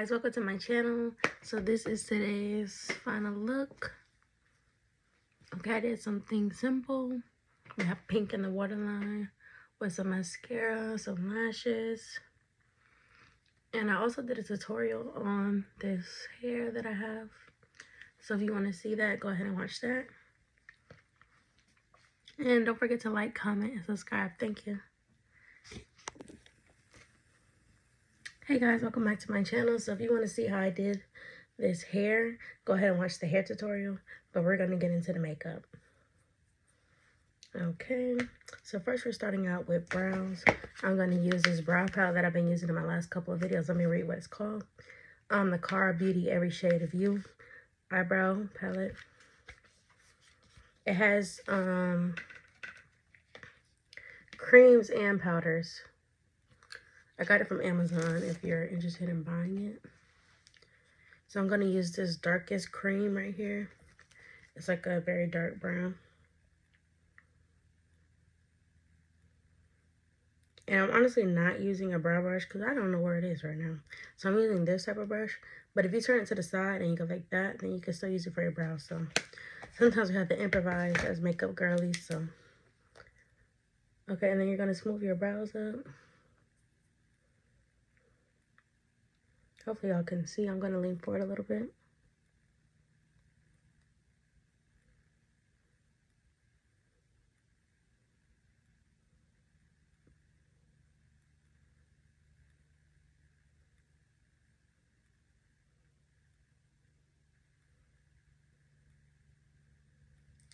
guys, welcome to my channel. So this is today's final look. Okay, I did something simple. We have pink in the waterline with some mascara, some lashes. And I also did a tutorial on this hair that I have. So if you want to see that, go ahead and watch that. And don't forget to like, comment, and subscribe. Thank you. Hey guys, welcome back to my channel. So if you want to see how I did this hair, go ahead and watch the hair tutorial. But we're going to get into the makeup. Okay, so first we're starting out with brows. I'm going to use this brow palette that I've been using in my last couple of videos. Let me read what it's called. The Cara Beauty Every Shade of You eyebrow palette. It has creams and powders. I got it from Amazon if you're interested in buying it. So I'm going to use this darkest cream right here. It's like a very dark brown. And I'm honestly not using a brow brush because I don't know where it is right now. So I'm using this type of brush. But if you turn it to the side and you go like that, then you can still use it for your brows. So sometimes we have to improvise as makeup girlies. So okay, and then you're going to smooth your brows up. Hopefully y'all can see. I'm going to lean forward a little bit.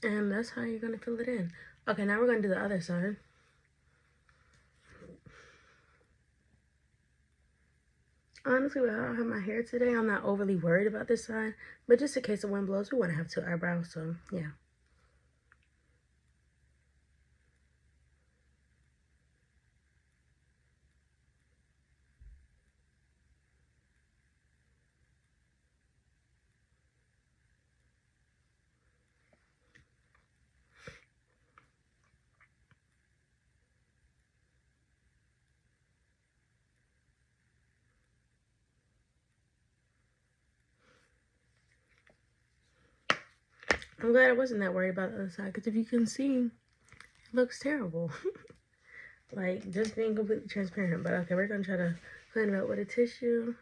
And that's how you're going to fill it in. Okay, now we're going to do the other side. Honestly, when I don't have my hair today, I'm not overly worried about this side. But just in case the wind blows, we want to have two eyebrows. So, yeah. I'm glad I wasn't that worried about the other side. Because if you can see, it looks terrible. Like, just being completely transparent. But okay, we're going to try to clean it up with a tissue.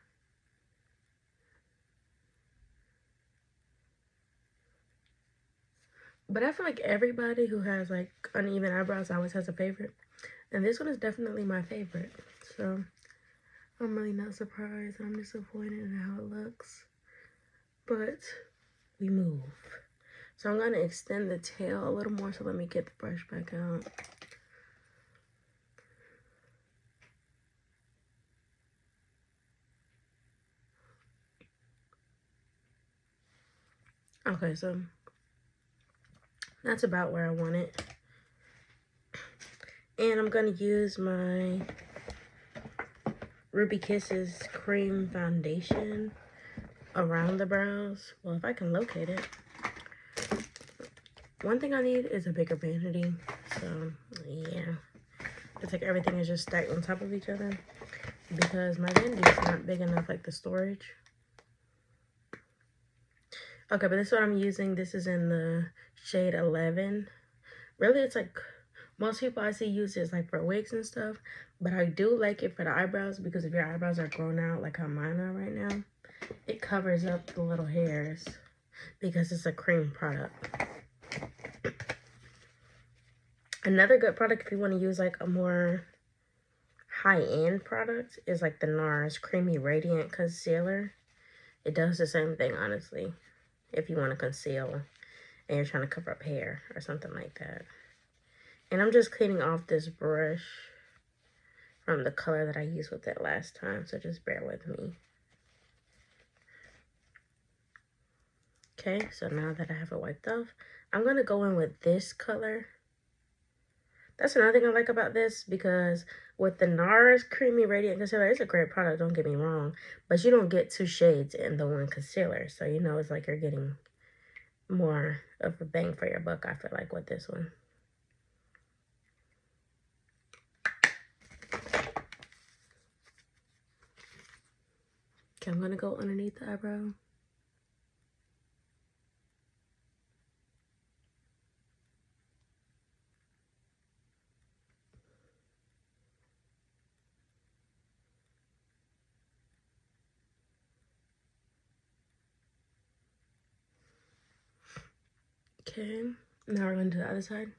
But I feel like everybody who has, like, uneven eyebrows always has a favorite. And this one is definitely my favorite. So, I'm really not surprised. I'm disappointed in how it looks. But we move. So, I'm going to extend the tail a little more. So, let me get the brush back out. Okay, so that's about where I want it. And I'm going to use my Ruby Kisses cream foundation around the brows. Well, if I can locate it. One thing I need is a bigger vanity. So, yeah. It's like everything is just stacked on top of each other. Because my vanity is not big enough, like the storage. Okay, but this is what I'm using. This is in the shade 11. Really, it's like, most people I see use this like for wigs and stuff. But I do like it for the eyebrows because if your eyebrows are grown out like how mine are right now, it covers up the little hairs because it's a cream product. Another good product if you want to use like a more high-end product is like the NARS Creamy Radiant Concealer. It does the same thing, honestly, if you want to conceal and you're trying to cover up hair or something like that. And I'm just cleaning off this brush from the color that I used with it last time, so just bear with me. Okay, so now that I have it wiped off, I'm going to go in with this color. That's another thing I like about this, because with the NARS Creamy Radiant Concealer, it's a great product, don't get me wrong, but you don't get two shades in the one concealer, so you know it's like you're getting more of a bang for your buck, I feel like, with this one. Okay, I'm gonna go underneath the eyebrow. Okay, now we're going to the other side.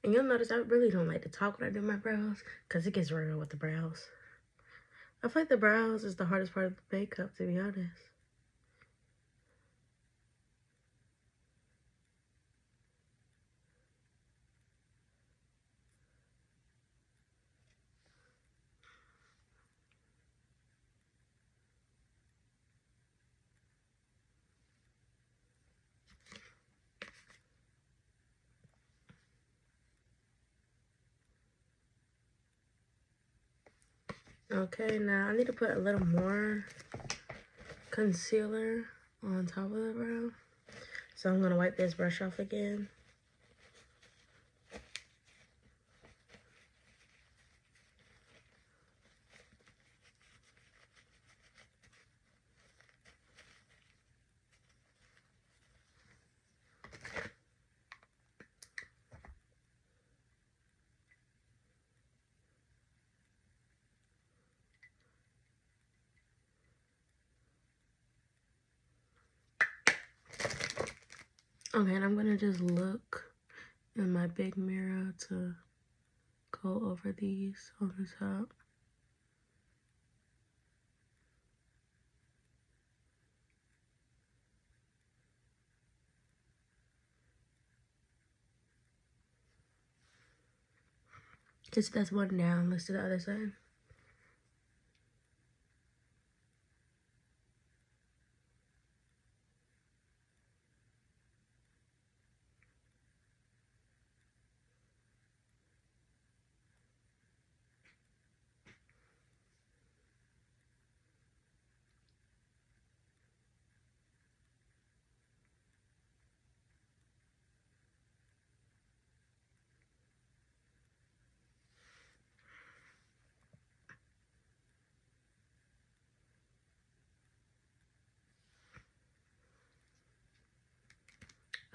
And you'll notice I really don't like to talk when I do my brows because it gets real with the brows. I feel like the brows is the hardest part of the makeup, to be honest. Okay, now I need to put a little more concealer on top of the brow. So I'm gonna wipe this brush off again. Okay, and I'm gonna just look in my big mirror to go over these on the top. Just that's one down. Let's do the other side.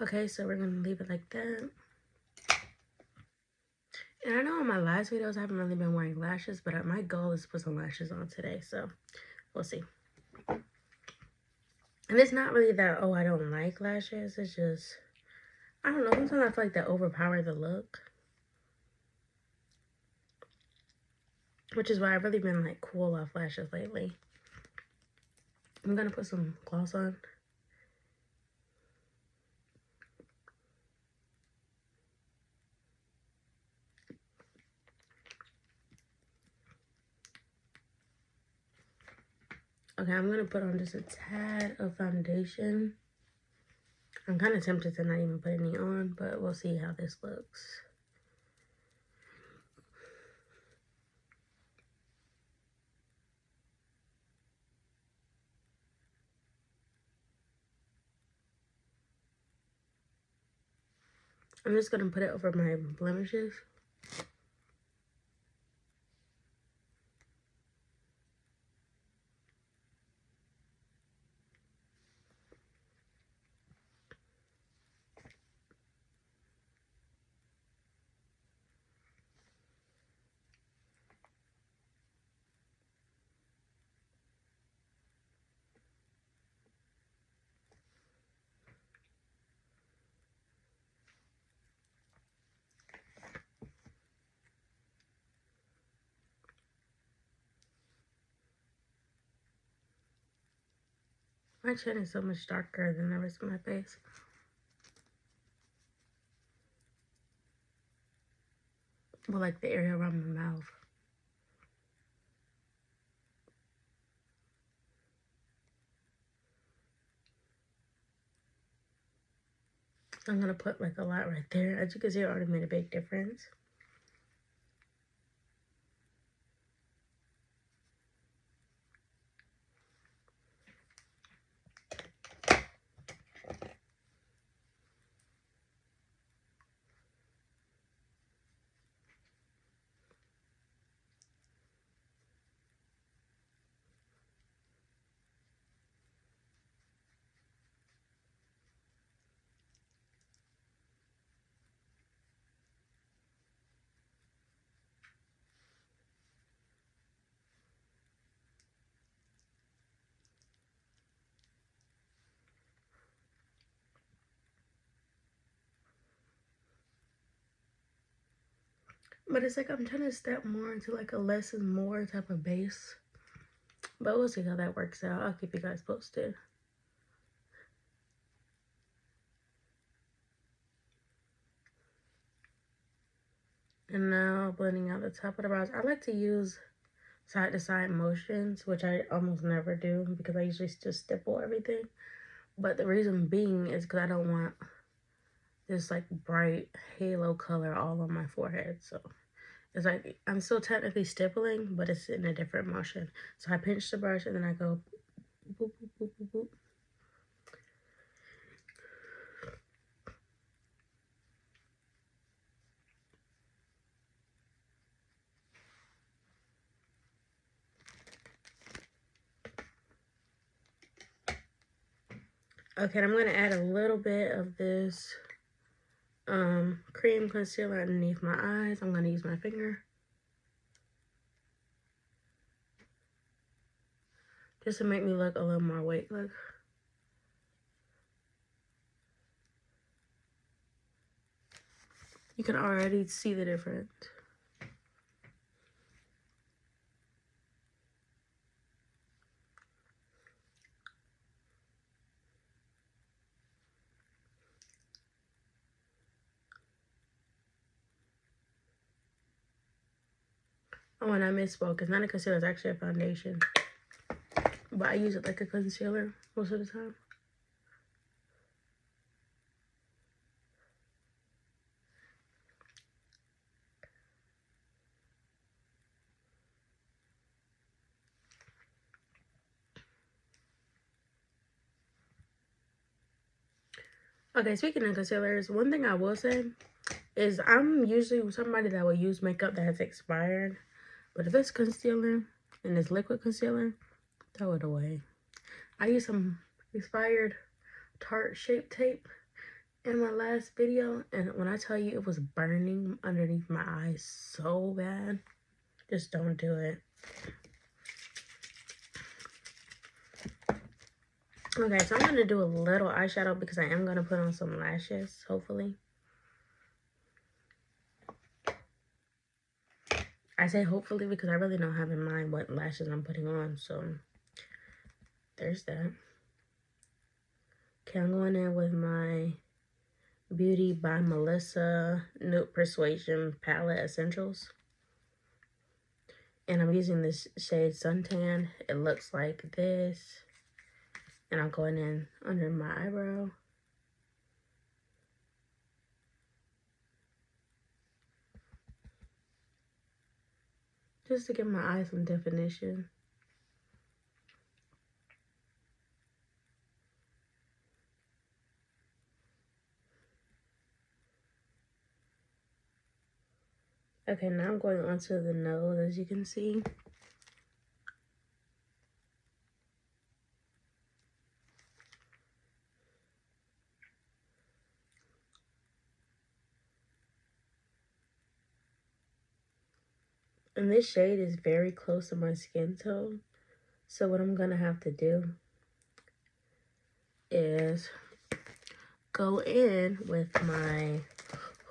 Okay, so we're gonna leave it like that. And I know in my last videos I haven't really been wearing lashes, but my goal is to put some lashes on today, so we'll see. And it's not really that, oh, I don't like lashes. It's just, I don't know, sometimes I feel like they overpower the look. Which is why I've really been like cool off lashes lately. I'm gonna put some gloss on. Okay, I'm gonna put on just a tad of foundation. I'm kind of tempted to not even put any on, but we'll see how this looks. I'm just gonna put it over my blemishes. My chin is so much darker than the rest of my face. Well, like the area around my mouth. I'm gonna put like a lot right there. As you can see, it already made a big difference. But it's like I'm trying to step more into like a less is more type of base. But we'll see how that works out. I'll keep you guys posted. And now blending out the top of the brows. I like to use side to side motions, which I almost never do because I usually just stipple everything. But the reason being is because I don't want this like bright halo color all on my forehead. So it's like I'm still technically stippling, but it's in a different motion. So I pinch the brush and then I go boop, boop, boop, boop, boop. Okay, I'm going to add a little bit of this cream concealer underneath my eyes. I'm going to use my finger. Just to make me look a little more awake. Look. You can already see the difference. Oh, and I misspoke. It's not a concealer. It's actually a foundation. But I use it like a concealer most of the time. Okay, speaking of concealers, one thing I will say is I'm usually somebody that will use makeup that has expired. But if it's concealer and it's liquid concealer, throw it away. I used some expired Tarte Shape Tape in my last video, and when I tell you it was burning underneath my eyes so bad, just don't do it. Okay, so I'm gonna do a little eyeshadow because I am gonna put on some lashes, hopefully. I say hopefully because I really don't have in mind what lashes I'm putting on, so there's that. Okay, I'm going in with my Beauty by Melissa Nude Persuasion Palette Essentials. And I'm using this shade Suntan. It looks like this. And I'm going in under my eyebrow. Just to give my eyes some definition. Okay, now I'm going onto the nose, as you can see. And this shade is very close to my skin tone. So what I'm gonna have to do is go in with my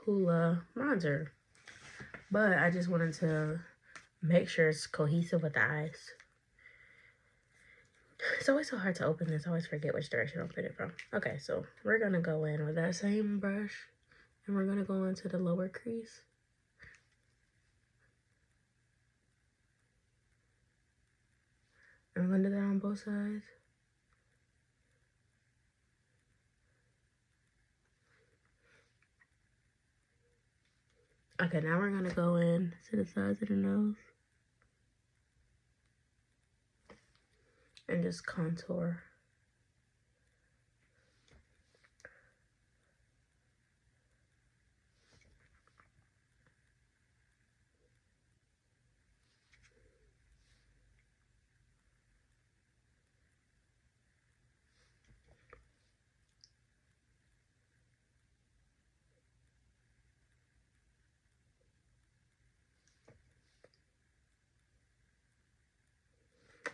Hoola bronzer. But I just wanted to make sure it's cohesive with the eyes. It's always so hard to open this. I always forget which direction I'll put it from. Okay, so we're going to go in with that same brush. And we're going to go into the lower crease. And I'm going to do that on both sides. Okay, now we're going to go in to the sides of the nose. And just contour.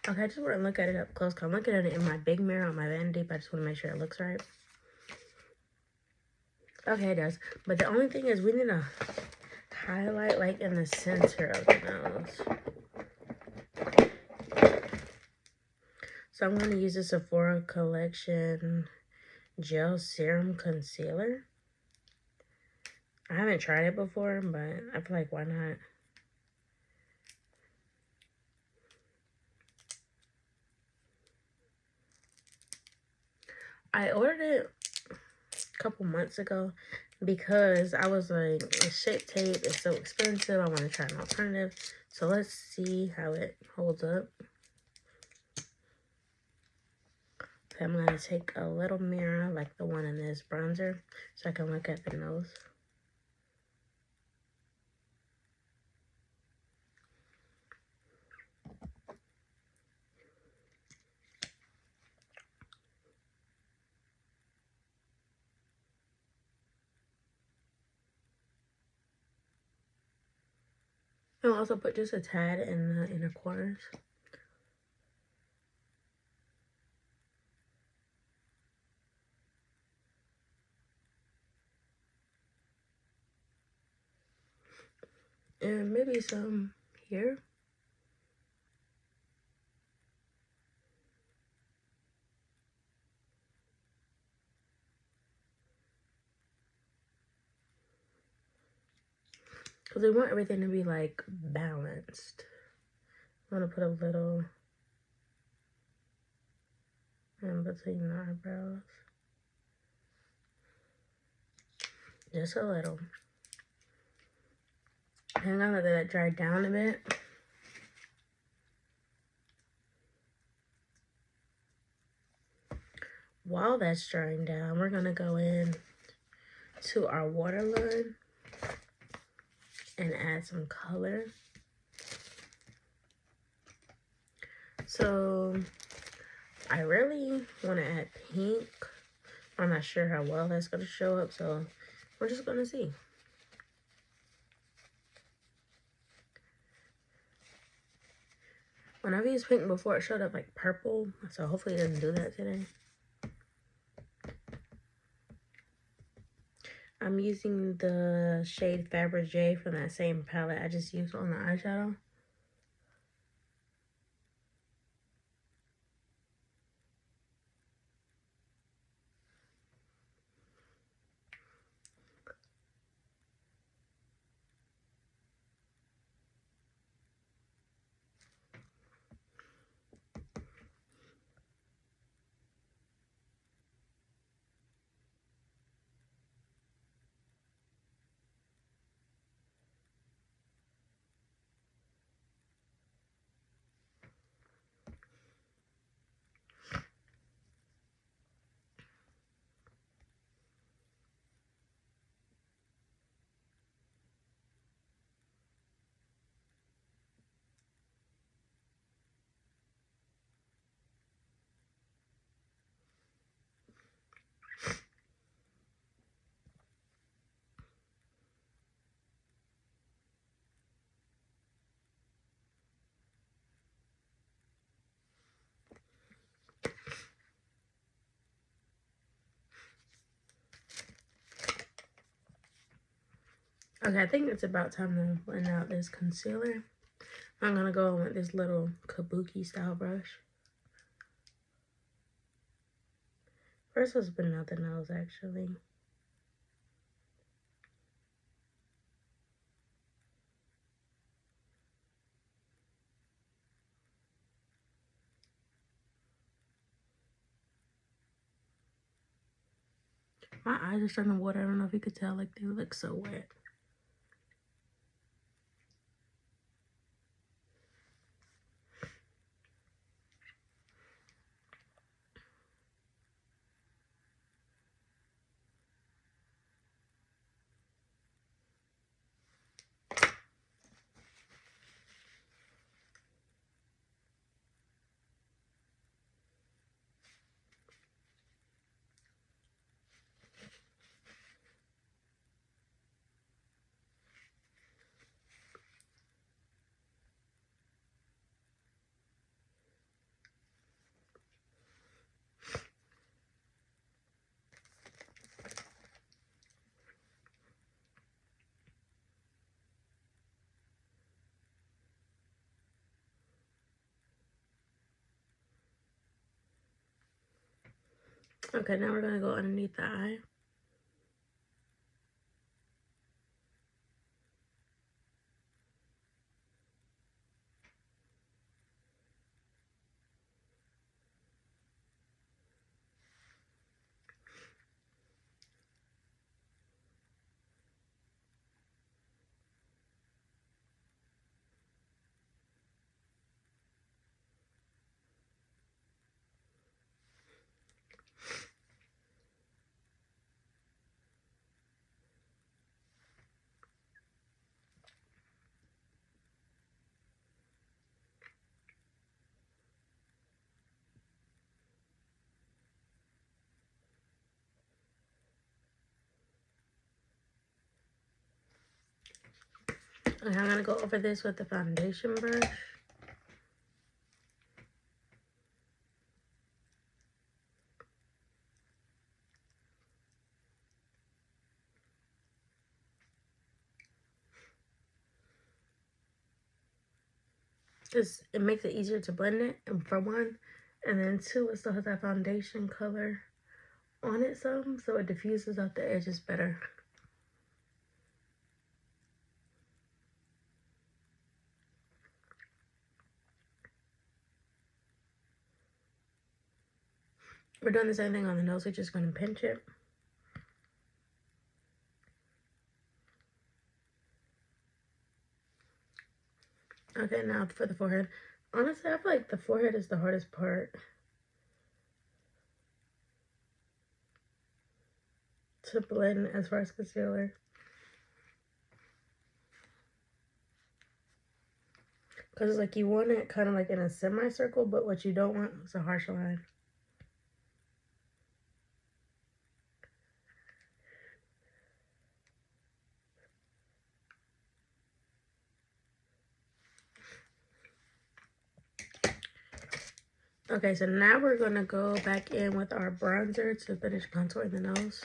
Okay, I just want to look at it up close. I'm looking at it in my big mirror on my vanity, but I just want to make sure it looks right. Okay, it does. But the only thing is we need to highlight like in the center of the nose. So I'm going to use the Sephora Collection Gel Serum Concealer. I haven't tried it before, but I feel like why not? I ordered it a couple months ago because I was like, Shape Tape is so expensive. I want to try an alternative. So let's see how it holds up. So I'm going to take a little mirror like the one in this bronzer so I can look at the nose. I'll also put just a tad in the inner corners. And maybe some here. Because we want everything to be like balanced. I'm going to put a little in between the eyebrows. Just a little. And I'm going to let that dry down a bit. While that's drying down, we're going to go in to our waterline and add some color. So I really want to add pink. I'm not sure how well that's going to show up, so we're just going to see. When I've used pink before, it showed up like purple, so hopefully it doesn't do that today. I'm using the shade Fabergé from that same palette I just used on the eyeshadow. Okay, I think it's about time to blend out this concealer. I'm going to go in with this little kabuki style brush. First, let's blend out the nose, actually. My eyes are starting to water. I don't know if you could tell, like they look so wet. Okay, now we're gonna go underneath the eye. Okay, I'm gonna go over this with the foundation brush. Because it makes it easier to blend it, and for one, and then two, it still has that foundation color on it some, so it diffuses out the edges better. We're doing the same thing on the nose. We're just going to pinch it. Okay, now for the forehead. Honestly, I feel like the forehead is the hardest part to blend as far as concealer. Because it's like you want it kind of like in a semicircle, but what you don't want is a harsh line. Okay, so now we're going to go back in with our bronzer to finish contouring the nose.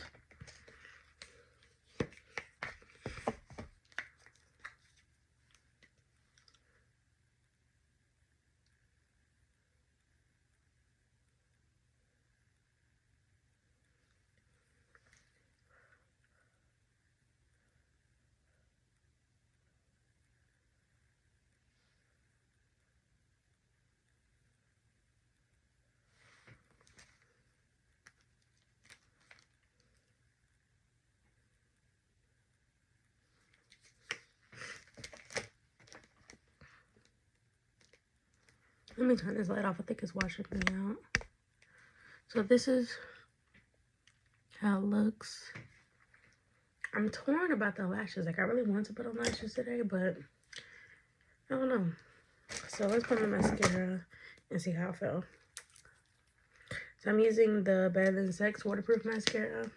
Let me turn this light off. I think it's washing me out. So this is how it looks. I'm torn about the lashes. Like, I really want to put on lashes today, but I don't know. So let's put on mascara and see how it feels. So I'm using the Better Than Sex waterproof mascara.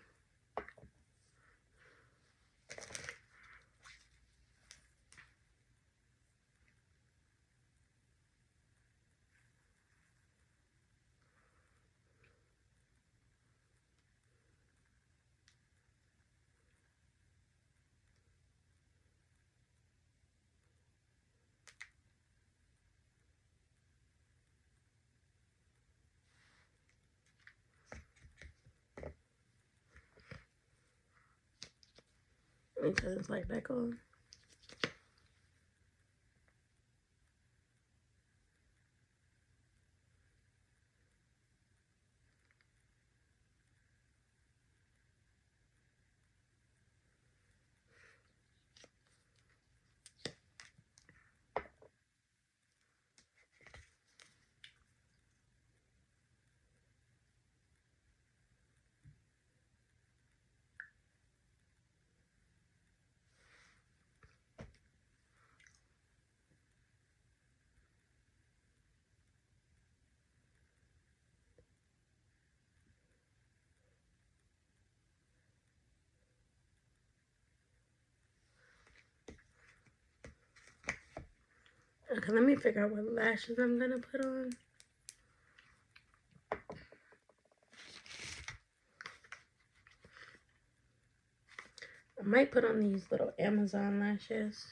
Let me turn this light back on. Okay, let me figure out what lashes I'm gonna put on. I might put on these little Amazon lashes.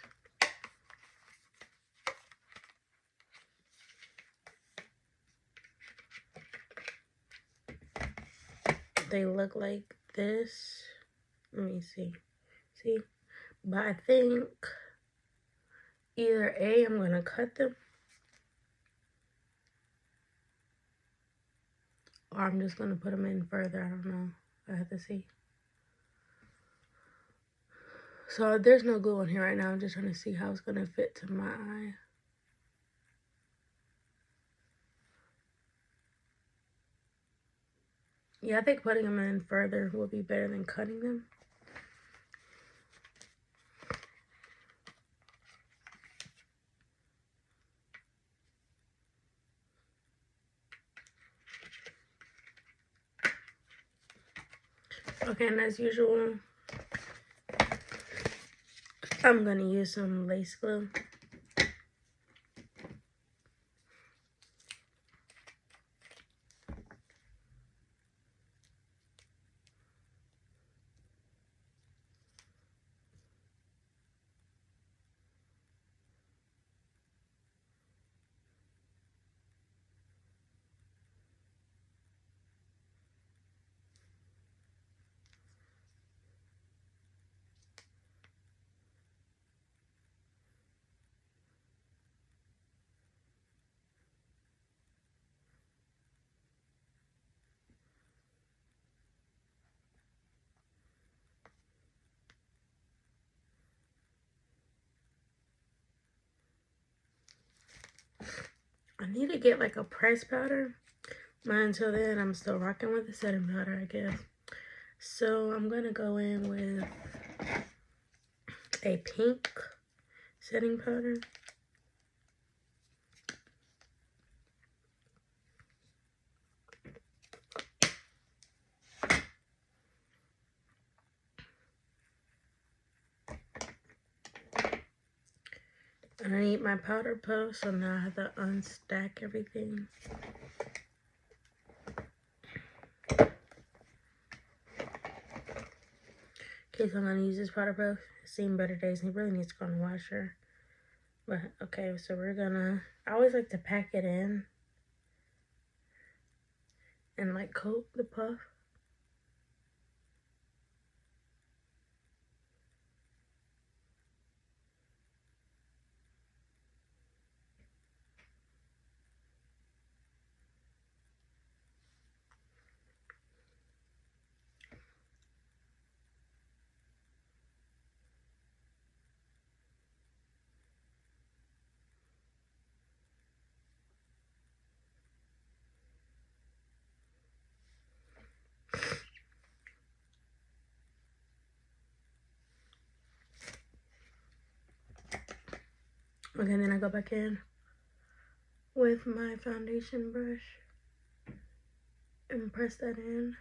they look like this. Let me see. See? But I think either A, I'm going to cut them, or I'm just going to put them in further. I don't know. I have to see. So there's no glue on here right now. I'm just trying to see how it's going to fit to my eye. Yeah, I think putting them in further will be better than cutting them. Okay, and as usual, I'm going to use some lace glue. I need to get like a press powder. But until then, I'm still rocking with the setting powder, I guess. So I'm going to go in with a pink setting powder. And I need my powder puff, so now I have to unstack everything. Okay, so I'm going to use this powder puff. It's seen better days, and it really needs to go in the washer. But, okay, so we're going to... I always like to pack it in and, like, coat the puff. Okay, then I go back in with my foundation brush and press that in.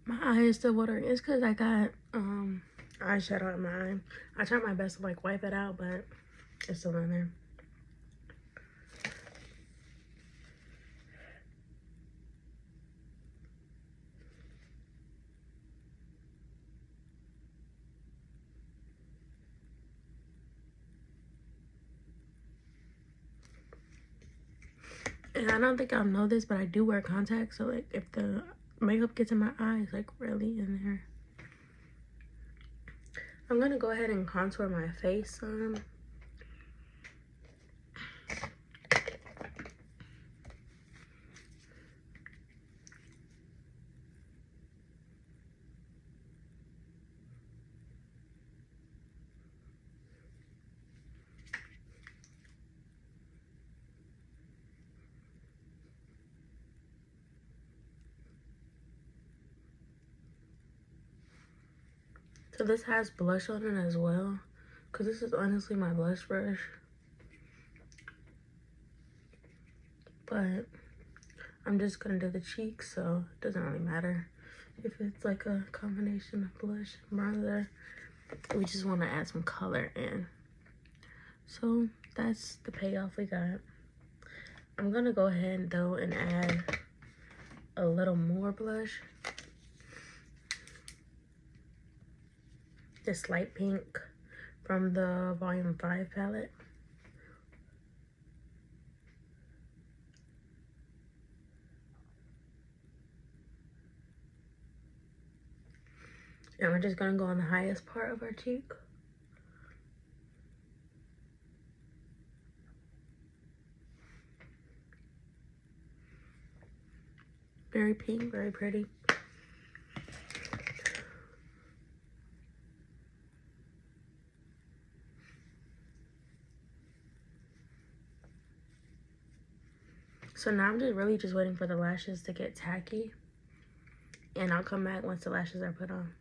My eye is still watering. It's because I got eyeshadow in my eye. I tried my best to like wipe it out, but it's still in there. And I don't think I'll know this, but I do wear contacts, so like if the makeup gets in my eyes, like really in there. I'm gonna go ahead and contour my face some. So this has blush on it as well, because this is honestly my blush brush. But I'm just gonna do the cheeks, so it doesn't really matter if it's like a combination of blush and bronzer. We just want to add some color in. So that's the payoff we got. I'm gonna go ahead though and add a little more blush. This light pink from the Volume 5 palette. And we're just gonna go on the highest part of our cheek. Very pink, very pretty. So now I'm just really just waiting for the lashes to get tacky. And I'll come back once the lashes are put on.